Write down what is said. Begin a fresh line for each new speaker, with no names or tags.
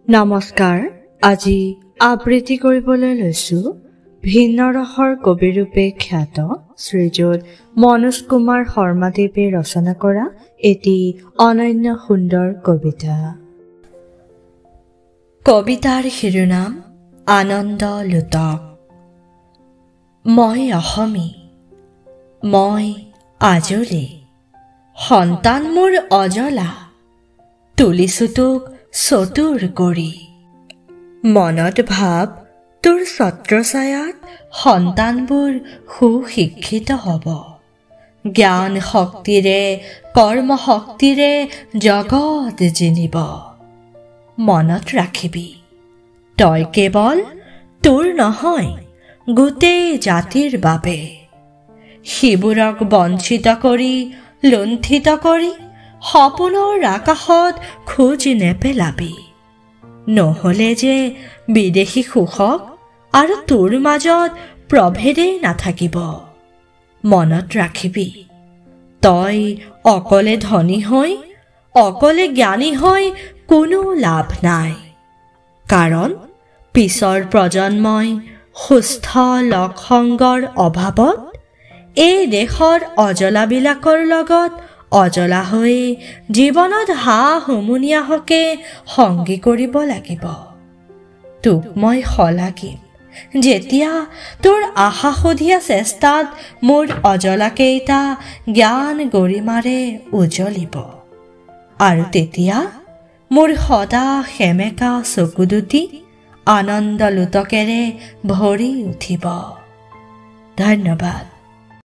নমস্কাৰ। আজি আবৃত্তি কৰিবলৈ লৈছো ভিন্ন ৰসৰ কবিৰূপে খ্যাত শ্ৰীযুত মনোজ কুমাৰ শৰ্মাদেৱে ৰচনা কৰা এটি অনন্য সুন্দৰ কবিতা। কবিতাৰ শিৰোনাম আনন্দ লুটক। মই অসমী, মই আজলি, সন্তান মোৰ অজলা, তুলিছো তোক চতুৰ কৰি। মনত ভাব তোৰ ছত্ৰছায়াত সন্তানবোৰ সুশিক্ষিত হ'ব, জ্ঞান শক্তিৰে কৰ্ম শক্তিৰে জগত জিনিব। মনত ৰাখিবি তই কেৱল তোৰ নহয়, গোটেই জাতিৰ বাবে। শিৱুৰক বঞ্চিত কৰি লুণ্ঠিত কৰি সপোনৰ আকাশত খোজ নেপেলাবি, নহ'লে যে বিদেশী শোষক আৰু তোৰ মাজত প্ৰভেদেই নাথাকিব। মনত ৰাখিবি তই অকলে ধনী হৈ অকলে জ্ঞানী হৈ কোনো লাভ নাই, কাৰণ পিছৰ প্ৰজন্মই সুস্থ লগ সংগৰ অভাৱত এই দেশৰ অজলাবিলাকৰ লগত অজলা হৈ জীৱনত হা হুমুনিয়াহকে সংগী কৰিব লাগিব। তোক মই শলাগিম যেতিয়া তোৰ আশা সুধিয়া চেষ্টাত মোৰ অজলাকেইটা জ্ঞান গৰিমাৰে উজ্বলিব, আৰু তেতিয়া মোৰ সদা সেমেকা চকু দুটি আনন্দ লুটকেৰে ভৰি উঠিব। ধন্যবাদ।